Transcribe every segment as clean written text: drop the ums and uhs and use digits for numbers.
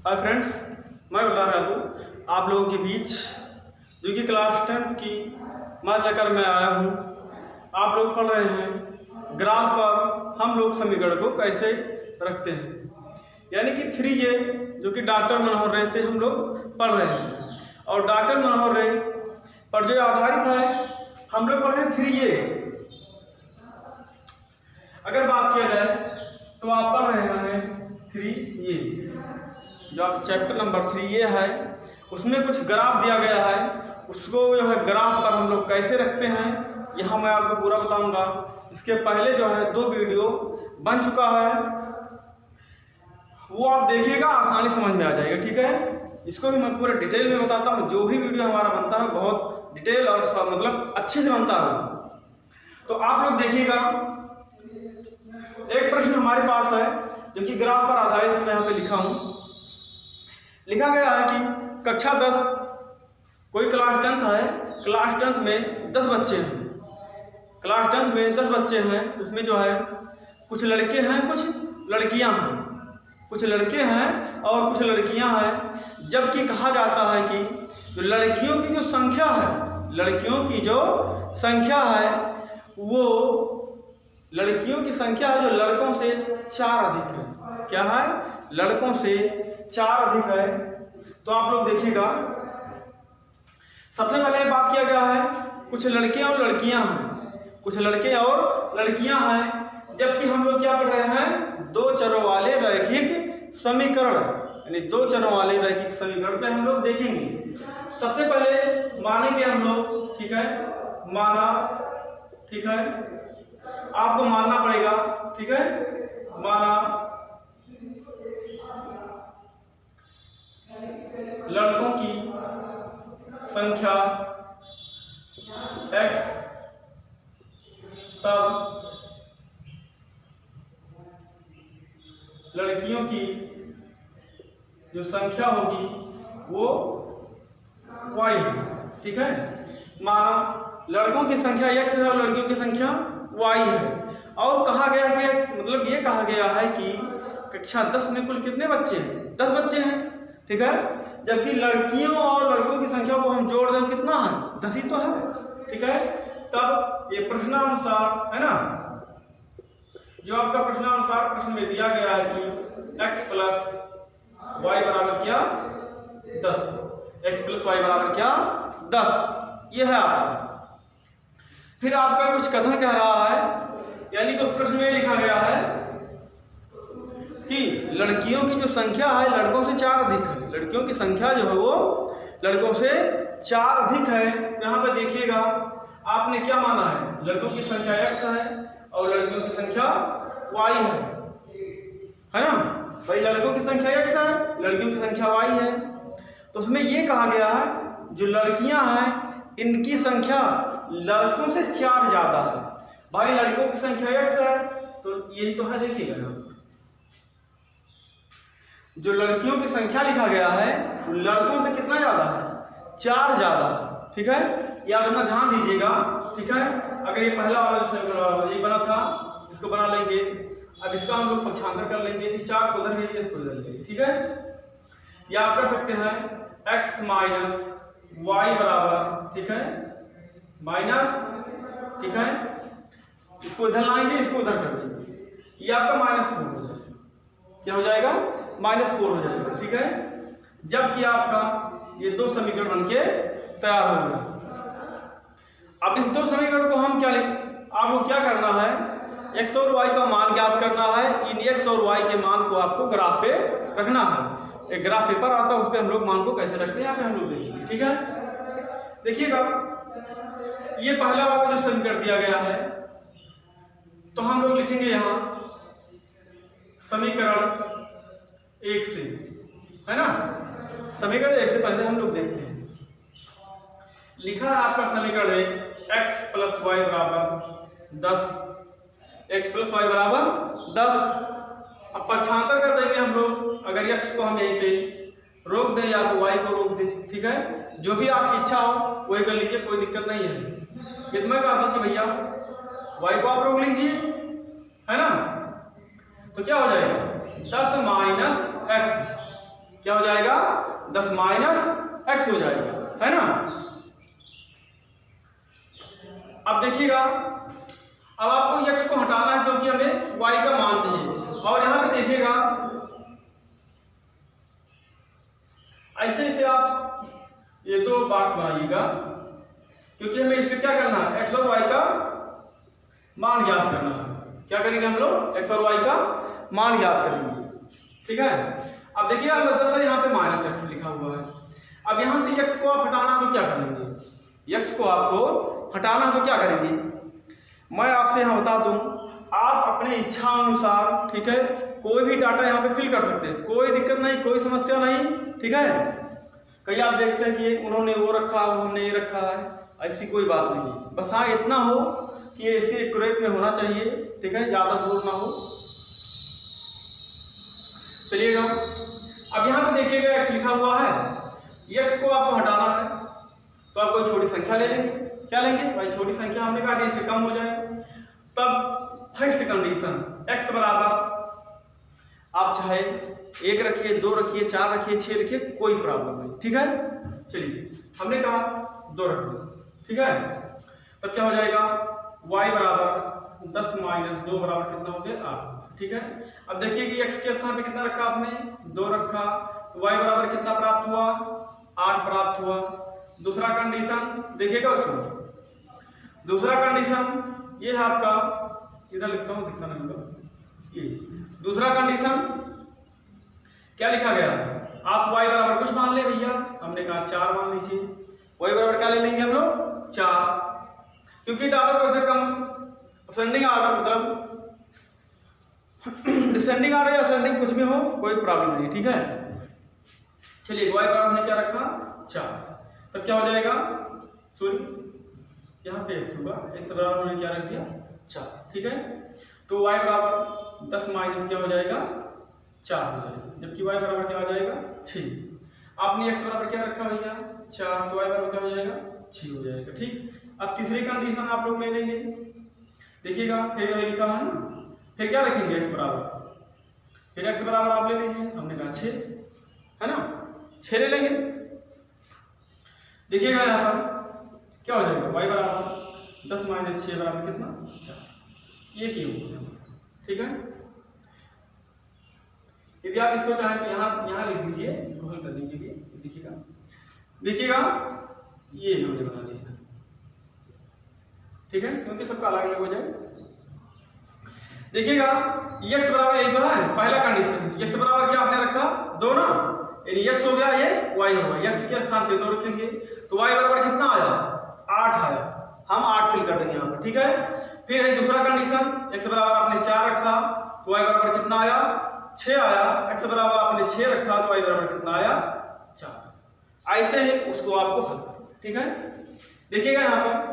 Hi friends, मैं बता रहा हूँ आप लोगों के बीच जो कि क्लास 10th की मैथ लेकर मैं आया हूँ। आप लोग पढ़ रहे हैं ग्राफ और हम लोग समीकरण को कैसे रखते हैं, यानी कि 3A जो कि डॉक्टर मनोहर रे से हम लोग पढ़ रहे हैं। और डॉक्टर मनोहर रे पर जो आधारित है हम लोग पढ़ रहे हैं 3A। अगर बात किया जाए तो आप पढ़ रहे हैं 3A, जो आप चैप्टर नंबर 3A है उसमें कुछ ग्राफ दिया गया है, उसको जो है ग्राफ पर हम लोग कैसे रखते हैं यहाँ मैं आपको पूरा बताऊंगा। इसके पहले जो है 2 वीडियो बन चुका है, वो आप देखिएगा, आसानी समझ में आ जाएगा। ठीक है, इसको भी मैं पूरा डिटेल में बताता हूँ। जो भी वीडियो हमारा बनता है बहुत डिटेल और मतलब अच्छे से बनता है, तो आप लोग देखिएगा। एक प्रश्न हमारे पास है जो कि ग्राफ पर आधारित है, मैं यहाँ पे लिखा हूँ। लिखा गया है कि कक्षा 10 कोई क्लास 10th है, क्लास 10th में 10 बच्चे हैं। क्लास 10th में 10 बच्चे हैं, उसमें जो है कुछ लड़के हैं कुछ लड़कियां हैं, कुछ लड़के हैं और कुछ लड़कियां हैं। जबकि कहा जाता है कि जो लड़कियों की जो संख्या है, लड़कियों की जो संख्या है वो लड़कियों की संख्या है जो लड़कों से 4 अधिक है। क्या है? लड़कों से 4 अधिक है। तो आप लोग देखिएगा, सबसे पहले बात किया गया है कुछ लड़के और लड़कियां हैं, कुछ लड़के और लड़कियां हैं। जबकि हम लोग क्या पढ़ रहे हैं? 2 चरों वाले रैखिक समीकरण, यानी 2 चरों वाले रैखिक समीकरण पे हम लोग देखेंगे। सबसे पहले मानेंगे हम लोग, ठीक है, माना, ठीक है, आपको मानना पड़ेगा, ठीक है, माना लड़कों की संख्या x, तब लड़कियों की जो संख्या होगी वो y है। ठीक है, माना लड़कों की संख्या x है और लड़कियों की संख्या y है। और कहा गया कि मतलब ये कहा गया है कि कक्षा 10 में कुल कितने बच्चे हैं? 10 बच्चे हैं। ठीक है, जबकि लड़कियों और लड़कों की संख्या को हम जोड़ दें कितना है? 10 ही तो है। ठीक है, तब ये प्रश्नानुसार है ना, जो आपका प्रश्नानुसार प्रश्न में दिया गया है कि x प्लस y बराबर क्या? 10। x प्लस y बराबर क्या? 10। यह है आपका। फिर आपका कुछ कथन कह रहा है, यानी कि उस प्रश्न में लिखा गया है कि लड़कियों की जो संख्या है लड़कों से 4 अधिक है। लड़कियों की संख्या जो है वो लड़कों से 4 अधिक है। तो यहाँ पे देखिएगा, आपने क्या माना है? लड़कों की संख्या x है और लड़कियों की संख्या y है ना भाई? लड़कों की संख्या x है, लड़कियों की संख्या y है। तो उसमें ये कहा गया है जो लड़कियां हैं इनकी संख्या लड़कों से 4 ज्यादा है। भाई लड़कों की संख्या x है तो यही तो है, देखिएगा जो लड़कियों की संख्या लिखा गया है लड़कों से कितना ज्यादा है? 4 ज्यादा है। ठीक है, ये आप इतना ध्यान दीजिएगा। ठीक है, अगर ये पहला वाला ये बना था, इसको बना लेंगे। अब इसका हम लोग पक्षांतर कर लेंगे, इस 4 को उधर भेजिए, इसको इधर लेंगे। ठीक है, या आप कर सकते हैं x माइनस वाई बराबर, ठीक है, माइनस, ठीक है, इसको इधर लाएंगे, इसको उधर कर देंगे, ये आपका -4 हो जाएगा। क्या हो जाएगा? -4 हो जाएगा। ठीक है, जबकि आपका ये 2 समीकरण बनके तैयार हो गए। अब इस 2 समीकरण को हम क्या आपको क्या करना है? x और y का मान ज्ञात करना है। इन x और y के मान को आपको ग्राफ पे रखना है। एक ग्राफ पेपर आता है, उस पर हम लोग मान को कैसे रखते हैं यहाँ पे हम लोग देखेंगे। ठीक है, देखिएगा, ये पहला वाला जो समीकरण दिया गया है तो हम लोग लिखेंगे यहाँ समीकरण 1 से, है ना। समीकरण 1 से पहले हम लोग देखते हैं। लिखा है आपका समीकरण 1 x प्लस वाई बराबर 10, x प्लस वाई बराबर 10। अब पक्षांतर कर देंगे हम लोग। अगर x को हम यहीं पे रोक दें या तो y को रोक दें, ठीक है, जो भी आपकी इच्छा हो वही कर लीजिए, कोई दिक्कत नहीं है। फिर मैं कहता हूँ कि भैया y को आप रोक लीजिए, है ना। तो क्या हो जाएगा? 10 माइनस x क्या हो जाएगा 10 माइनस एक्स हो जाएगा, है ना। अब देखिएगा, अब आपको एक्स को हटाना है क्योंकि हमें वाई का मान चाहिए। और यहां पे देखिएगा ऐसे ऐसे आप ये दो बॉक्स बनाइएगा, क्योंकि हमें इससे क्या करना है, एक्स और वाई का मान ज्ञात करना है। क्या करेंगे हम लोग, एक्स और वाई का मान ज्ञात करेंगे, ठीक है। अब देखिए दरअसल यहाँ पे माइनस एक्स लिखा हुआ है। अब यहाँ से एक्स को आप हटाना तो क्या करेंगे, एक्स को आपको हटाना तो क्या करेंगे, मैं आपसे यहाँ बता दूं, आप अपनी इच्छा अनुसार, ठीक है, कोई भी डाटा यहाँ पे फिल कर सकते हैं, कोई दिक्कत नहीं, कोई समस्या नहीं, ठीक है। कहीं आप देखते हैं कि उन्होंने वो रखा, हमने ये रखा है, ऐसी कोई बात नहीं। बस हाँ इतना हो कि ये इसी एक्यूरेट में होना चाहिए, ठीक है, ज़्यादा दूर ना हो। चलिएगा, अब यहाँ पे देखिएगा एक्स लिखा हुआ है, एक्स को आपको हटाना है तो आप कोई छोटी संख्या ले लेंगे। क्या लेंगे भाई, छोटी संख्या, हमने कहा इससे कम हो जाए। तब फर्स्ट कंडीशन एक्स बराबर, आप चाहे 1 रखिए, 2 रखिए, 4 रखिए, 6 रखिए, कोई प्रॉब्लम नहीं, ठीक है। चलिए हमने कहा 2 रख दो, ठीक है। तब क्या हो जाएगा, y बराबर 10 माइनस 2 बराबर कितना हो गया 8, ठीक है। अब देखिए कि x के स्थान पे कितना रखा आपने, 2 रखा, तो y बराबर कितना प्राप्त हुआ, 8 प्राप्त हुआ। दूसरा कंडीशन देखिएगा बच्चों, दूसरा कंडीशन ये है आपका, इधर लिखता हूँ, दिखता नहीं होगा ये। दूसरा कंडीशन क्या लिखा गया, आप y बराबर कुछ मान ले भैया, हमने कहा 4 मान लीजिए। y बराबर क्या ले लेंगे हम लोग 4, क्योंकि डाटा को ऐसे कम असेंडिंग आर्डर, मतलब डिसेंडिंग आर्डर या असेंडिंग कुछ भी हो, कोई प्रॉब्लम नहीं, ठीक है। चलिए y बराबर हमने क्या रखा 4, तब क्या हो जाएगा, सॉरी यहाँ पे x होगा, x बराबर हमने क्या रख दिया 4, ठीक है। तो y बराबर 10 माइनस क्या हो जाएगा 4 हो जाएगा, जबकि y बराबर क्या हो जाएगा 6। आपने x बराबर क्या रखा भैया 4, तो y बराबर क्या हो जाएगा 6 हो जाएगा, ठीक। अब तीसरी कंडीशन आप लोग ले लेंगे, देखिएगा फिर ये लिखा है ना, फिर क्या रखेंगे x बराबर, फिर x बराबर आप ले लीजिए, हमने कहा 6, है ना, 6 ले लेंगे। देखिएगा यहाँ पर क्या हो जाएगा, y बराबर 10 माइनस 6 बराबर कितना 4, ये क्यों होगा, ठीक है। यदि आप इसको चाहें तो यहाँ लिख दीजिए, इसको हल कर दीजिए। देखिएगा ये हमने बना दिया, ठीक है, क्योंकि सबका अलग अलग हो जाए। देखिएगा x बराबर यही तो है पहला कंडीशन, x बराबर क्या आपने रखा 2 ना, यानी x हो गया, ये y होगा, x के स्थान पे 2 रखेंगे, तो y बराबर कितना आया 8 आया, हम 8 फिल कर देंगे यहाँ पर, ठीक है। फिर है दूसरा कंडीशन, x बराबर आपने 4 रखा, तो y बराबर कितना आया 6 आया, x बराबर आपने 6 रखा, तो y बराबर कितना आया 4। ऐसे ही उसको आपको हल करना, ठीक है। देखिएगा यहाँ पर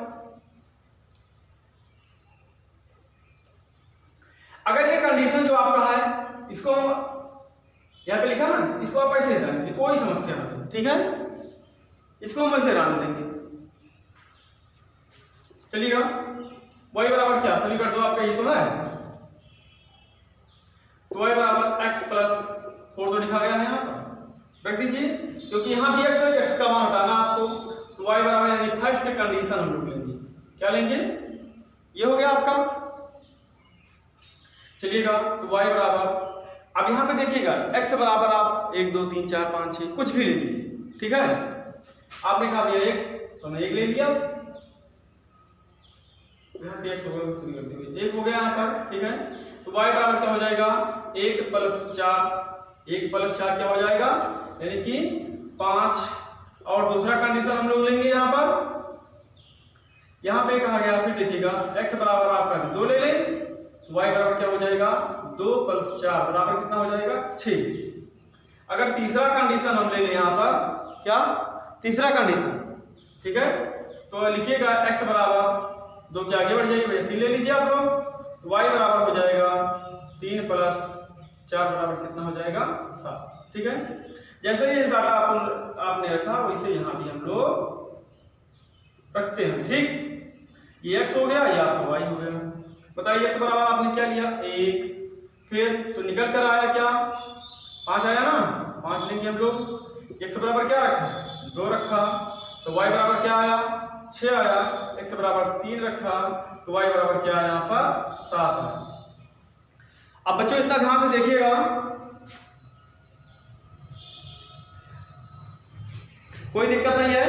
अगर ये कंडीशन जो आपका है, इसको यहाँ पे लिखा ना, इसको आप ऐसे रहने देंगे, कोई समस्या नहीं, ठीक है, इसको हम ऐसे रहने देंगे। चलिएगा y बराबर क्या, सभी कर दो, आपका ये तो है, तो y बराबर x प्लस 4 तो लिखा गया है यहाँ पर, रख दीजिए, क्योंकि यहाँ भी x है, x का मान हटाना आपको, तो y बराबर यानी फर्स्ट कंडीशन हम लोग लेंगे, क्या लेंगे, ये हो गया आपका। चलिएगा तो y बराबर, अब यहाँ पे देखिएगा x बराबर आप 1 2 3 4 5 6 कुछ भी ले लीजिए, ठीक है। आपने कहा भैया 1, तो मैं 1 ले लिया, यहाँ पे x हो गया, 1 हो गया यहाँ पर, ठीक है। तो y बराबर क्या हो जाएगा 1 + 4, 1 + 4 क्या हो जाएगा, यानी कि 5। और दूसरा कंडीशन हम लोग लेंगे यहाँ पर, यहाँ पे कहा गया, फिर देखिएगा x बराबर आपका 2 ले लें, y बराबर क्या हो जाएगा 2 + 4 बराबर कितना हो जाएगा 6। अगर तीसरा कंडीशन हम ले लें यहाँ पर, क्या तीसरा कंडीशन, ठीक है, तो लिखिएगा x बराबर 2 के आगे बढ़ जाइए भैया, 3 ले लीजिए आप लोग, तो y बराबर हो जाएगा 3 + 4 बराबर कितना हो जाएगा 7, ठीक है। जैसे ये डाटा आपने रखा वैसे यहाँ भी हम लोग रखते हैं, ठीक। ये x हो गया, ये आपका y हो गया। बताइए x बराबर आपने क्या लिया 1, फिर तो निकल कर आया क्या 5 आया ना, 5 लेंगे हम लोग। x बराबर क्या रखा, 2 रखा, तो y बराबर क्या आया, 6 आया। x बराबर 3 रखा, तो y बराबर क्या आया यहाँ पर, 7 आया। अब बच्चों इतना ध्यान से देखिएगा, कोई दिक्कत नहीं है।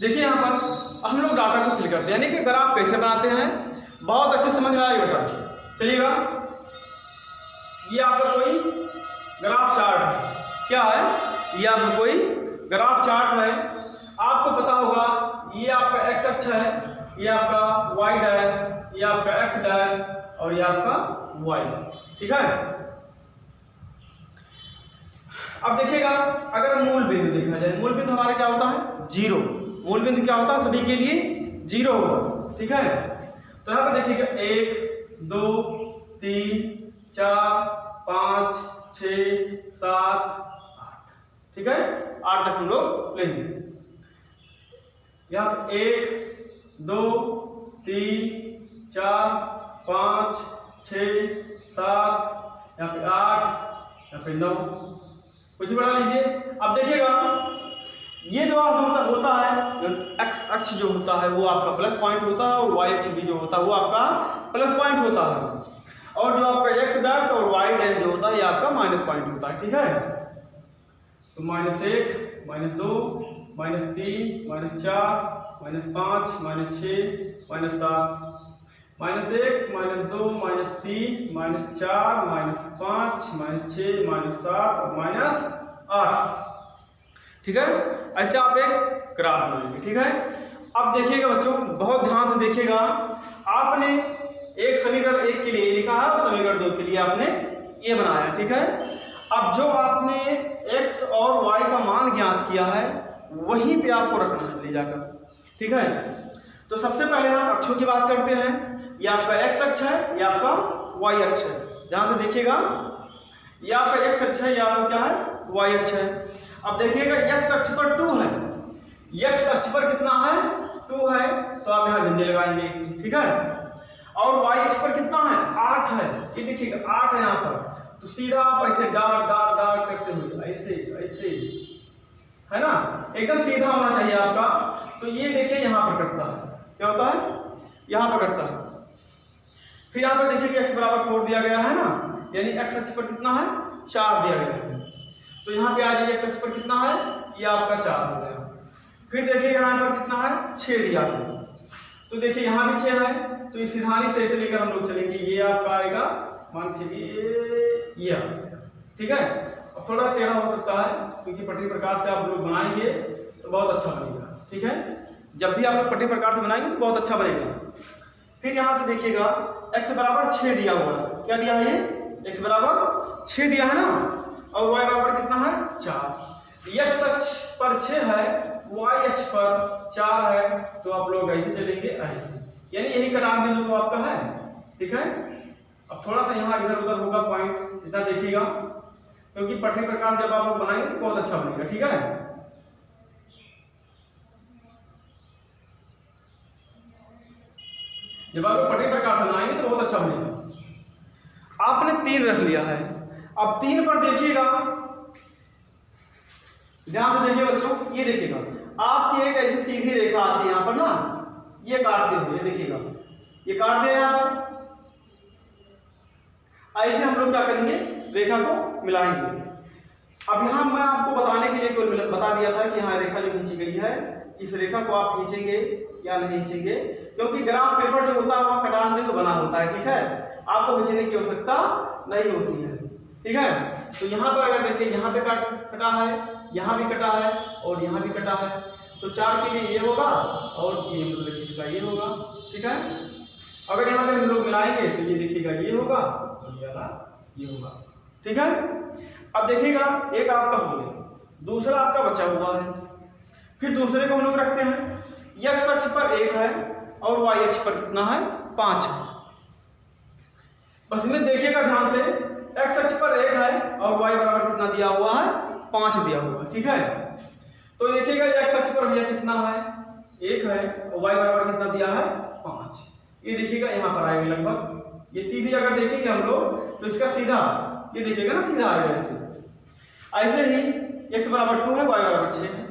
देखिए यहाँ पर हम लोग डाटा को फिल करते हैं, यानी कि ग्राफ कैसे बनाते हैं, बहुत अच्छे समझ में आएगा बेटा। चलिएगा, ये आपका कोई ग्राफ चार्ट है, क्या है ये, आपका कोई ग्राफ चार्ट है। आपको पता होगा ये आपका x अक्ष है, ये आपका y डैश, ये आपका x डैश और ये आपका y, ठीक है। अब देखिएगा, अगर मूल बिंदु देखा जाए, मूल बिंदु हमारा क्या होता है, 0। मूल बिंदु क्या होता है, सभी के लिए 0 होगा, ठीक है। तो यहाँ पर देखिएगा 1 2 3 4 5 6 7 8, ठीक है, 8 तक हम लोग लेंगे। यहाँ 1 2 3 4 5 6 7, यहाँ पे 8, यहाँ पे 9, कुछ बढ़ा लीजिए। अब देखिएगा, ये जो होता है एक्स अक्ष जो होता है वो आपका प्लस पॉइंट होता है, और वाई अक्ष भी जो होता है वो आपका प्लस पॉइंट होता है, और जो आपका एक्स डैश और वाई डैश जो होता है ये आपका माइनस पॉइंट होता है, ठीक है। तो -1 -2 -3 -4 -5 -6 -7, -1 -2 -3 -4 -5 -6 -7 और -8, ठीक है। ऐसे आप एक ग्राफ बनाएंगे, ठीक है। अब देखिएगा बच्चों, बहुत ध्यान से देखिएगा, आपने एक समीकरण 1 के लिए लिखा है और समीकरण 2 के लिए आपने ये बनाया, ठीक है। अब जो आपने x और y का मान ज्ञात किया है वहीं पे आपको रखना है ले जाकर, ठीक है। तो सबसे पहले हम अक्षों की बात करते हैं। ये आपका x अक्ष है, ये आपका y अक्ष है। ध्यान से देखिएगा, ये आपका x अक्ष है, ये आपका क्या है, y अक्ष है। अब देखिएगा x अक्ष पर 2 है, x अक्ष पर कितना है, 2 है, तो आप यहाँ बिंदु लगाएंगे, ठीक है। और y अक्ष पर कितना है, 8 है, ये देखिएगा 8 है यहाँ पर, तो सीधा आप ऐसे डाट डाट डाट करते हुए ऐसे ऐसे, है ना, एकदम सीधा होना चाहिए आपका। तो ये देखिए यहाँ पर कटता है, क्या होता है, यहाँ पर कटता है। फिर यहाँ पर देखिए x बराबर 4 दिया गया है ना, यानी x अक्ष पर कितना है, 4 दिया गया है। तो यहाँ पे आ जाइए, x अक्ष पर कितना है, ये आपका 4 हो गया। फिर देखिए यहाँ पर कितना है, 6 दिया है, तो देखिए यहाँ भी 6 है, तो ये सिधानी से ऐसे लेकर हम लोग चलेंगे, ये आपका आएगा, मान चलिए ये, ठीक है। अब थोड़ा टेढ़ा हो सकता है क्योंकि पट्टी प्रकार से आप लोग बनाएंगे तो बहुत अच्छा बनेगा, ठीक है। जब भी आप लोग पट्टी प्रकार से बनाएंगे तो बहुत अच्छा बनेगा। फिर यहाँ से देखिएगा x बराबर 6 दिया हुआ है, क्या दिया है ये, x बराबर 6 दिया है ना, और y बराबर कितना है, 4। x अक्ष पर 6 है, y अक्ष पर 4 है, तो आप लोग ऐसे चलेंगे ऐसे, यानी यही कटान बिंदु तो आपका है, ठीक है। अब थोड़ा सा यहाँ इधर उधर होगा पॉइंट, इतना देखिएगा, क्योंकि पटरी प्रकार जब आप लोग बनाएंगे तो बहुत अच्छा बनेगा, ठीक है। जब आप लोग पटरी प्रकार बनाएंगे तो बहुत अच्छा बनेगा। आपने 3 रख लिया है, अब 3 पर देखिएगा, ध्यान से देखिए बच्चों, ये देखिएगा आपकी एक ऐसी सीधी रेखा आती है यहाँ पर ना, ये काटते हुए, देखिएगा ये काट दे यहाँ पर, ऐसे हम लोग क्या करेंगे, रेखा को मिलाएंगे। अब यहाँ मैं आपको बताने के लिए केवल बता दिया था कि यहाँ रेखा जो खींची गई है, इस रेखा को आप खींचेंगे या नहीं खींचेंगे, क्योंकि ग्राफ पेपर जो होता है वहाँ कटान बिंदु बना होता है, ठीक है। आपको खींचने की आवश्यकता नहीं होती है, ठीक है। तो यहाँ पर अगर देखिए, यहाँ पे कटा है, यहाँ भी कटा है और यहाँ भी कटा है, तो 4 के लिए ये होगा और ये मतलब इसका ये होगा, ठीक है। अगर यहाँ पे हम लोग मिलाएंगे तो ये देखिएगा ये होगा और ये वाला ये होगा, ठीक है। अब देखिएगा एक आपका हो गया, दूसरा आपका बचा हुआ है। फिर दूसरे को हम लोग रखते हैं, x अक्ष पर 1 है और y अक्ष पर कितना है, 5 है। बस इनमें देखिएगा ध्यान से, x अक्ष पर 1 है और y बराबर कितना दिया हुआ है, 5 दिया हुआ है, ठीक है। तो देखिएगा x अक्ष पर भैया कितना है, 1 है और y बराबर कितना दिया है, 5। ये देखिएगा यहाँ पर आएगा लगभग ये सीधी अगर देखेंगे हम लोग तो इसका सीधा ये देखिएगा ना, सीधा आएगा ऐसे ही x बराबर 2 है, y बराबर 6 है।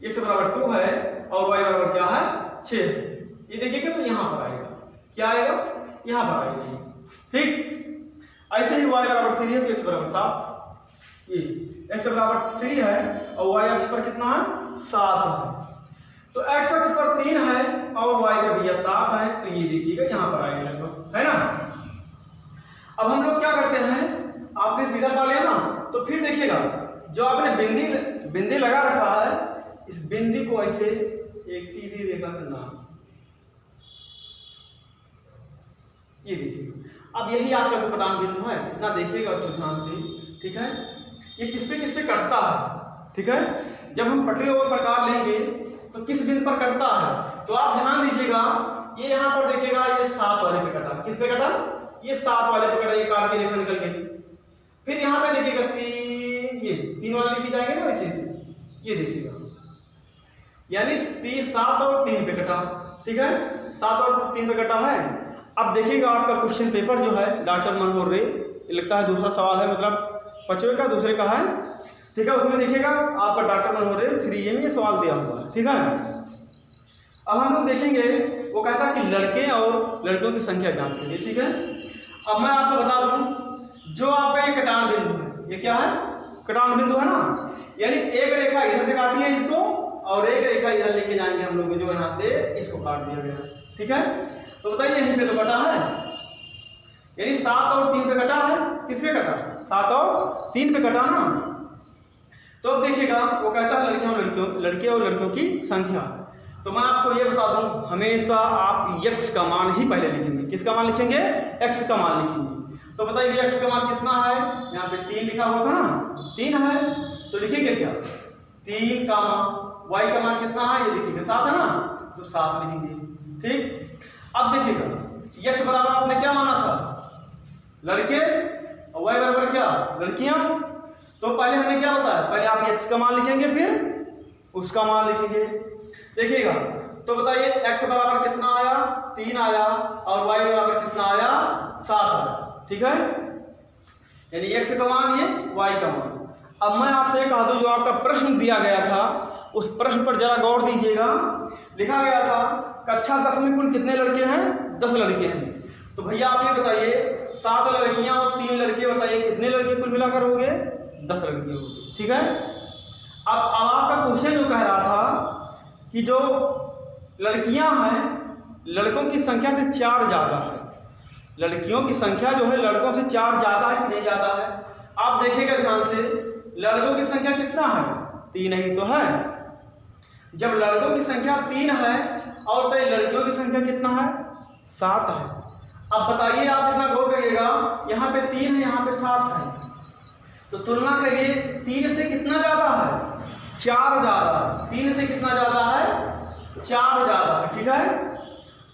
x बराबर 2 है और y बराबर क्या है 6 है। ये देखिएगा तो यहाँ पर आएगा, क्या आएगा यहाँ पर आएगा, ठीक। ऐसे ही y बराबर 3 है तो x बराबर 7, ये x बराबर 3 है और y अक्ष पर कितना है 7 है। तो x अक्ष पर 3 है और y का भैया 7 है, तो ये देखिएगा यहाँ पर आएगा लगभग, है ना। अब हम लोग क्या करते हैं, आपने सीधा पा लिया ना, तो फिर देखिएगा जो आपने बिंदी लगा रखा है, इस बिंदी को ऐसे एक सीधी रेखा करना, ये देखिएगा। अब यही आपका जो कटान बिंदु है, इतना देखिएगा अच्छे ध्यान से, ठीक है। ये किस पे कटता है, ठीक है। जब हम पटरी और प्रकार लेंगे तो किस बिंदु पर कटता है, तो आप ध्यान दीजिएगा, ये यहाँ पर देखिएगा ये 7 वाले पे कटा, किस पे कटा, ये 7 वाले पे कटा, ये काट के रेखा निकल गई। फिर यहाँ पे देखिएगा 3, ये 3 वाले लेके जाएंगे ना वैसे ऐसे, ये देखिएगा यानी 7 और 3 पे कटा, ठीक है, 7 और 3 पे कटा है। अब देखिएगा आपका क्वेश्चन पेपर जो है डॉक्टर मनोहर रे, लगता है दूसरा सवाल है, मतलब 5वें का दूसरे का है, ठीक है। उसमें देखिएगा आपका डॉक्टर मनोहर रे 3A में ये सवाल दिया हुआ है, ठीक है। अब हम लोग देखेंगे, वो कहता है कि लड़के और लड़कियों की संख्या ज्ञात करिए, ठीक है। अब मैं आपको बता दूं, जो आपका ये कटान बिंदु है, ये क्या है कटान बिंदु है ना, यानी एक रेखा इधर से काटी है इसको और एक रेखा इधर लेके जाएंगे हम लोग, जो यहाँ से इसको काट दिया गया, ठीक है। तो बताइए यहीं पे तो कटा है, यानी 7 और 3 पे कटा है, किस पे कटा 7 और 3 पे कटा ना। तो अब देखिएगा वो कहता है लड़के और लड़कियों की संख्या। तो मैं आपको ये बता दूं, हमेशा आप x का मान ही पहले लिखेंगे, किसका मान लिखेंगे x का मान लिखेंगे। तो बताइए x का मान कितना है, यहाँ पे 3 लिखा हुआ था ना, 3 है, तो लिखेंगे क्या 3 का मान, y का मान कितना है ये लिखेंगे 7 है ना, तो 7 लिखेंगे, ठीक। अब देखिएगा x बराबर आपने क्या माना था लड़के और y बराबर क्या लड़कियां, तो पहले हमने क्या बताया, पहले आप x का मान लिखेंगे फिर उसका मान लिखेंगे। देखिएगा तो बताइए x बराबर कितना आया 3 आया और y बराबर कितना आया 7 आया, ठीक है, यानी x का मान ये y का मान। अब मैं आपसे कह दूं, जो आपका प्रश्न दिया गया था उस प्रश्न पर जरा गौर दीजिएगा। लिखा गया था कक्षा 10 में कुल कितने लड़के हैं, 10 लड़के हैं। तो भैया आप ये बताइए 7 लड़कियां और 3 लड़के, बताइए कितने लड़के कुल मिलाकर हो गए 10 लड़के हो गए, ठीक है। अब आपका क्वेश्चन जो कह रहा था कि जो लड़कियां हैं लड़कों की संख्या से 4 ज्यादा है, लड़कियों की संख्या जो है लड़कों से 4 ज्यादा है कि नहीं ज्यादा है। आप देखिएगा ध्यान से, लड़कों की संख्या कितना है 3 ही तो है। जब लड़कों की संख्या 3 है और तो लड़कियों की संख्या कितना है 7 है। अब बताइए, आप इतना गौर करिएगा, यहाँ पे 3 है यहाँ पे 7 है, तो तुलना करिए 3 से कितना ज्यादा है 4 ज्यादा है, 3 से कितना ज्यादा है 4 ज्यादा है, ठीक है।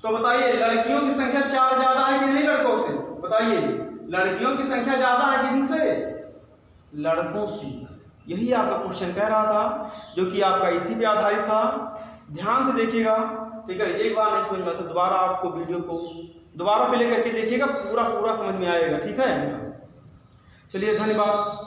तो बताइए लड़कियों की संख्या 4 ज्यादा है कि नहीं लड़कों से, बताइए लड़कियों की संख्या ज्यादा है किनसे लड़कों से। यही आपका क्वेश्चन कह रहा था, जो कि आपका इसी पे आधारित था। ध्यान से देखिएगा, ठीक है। एक बार नहीं समझ में आता दोबारा आपको वीडियो को दोबारा प्ले करके देखिएगा, पूरा समझ में आएगा, ठीक है। चलिए धन्यवाद।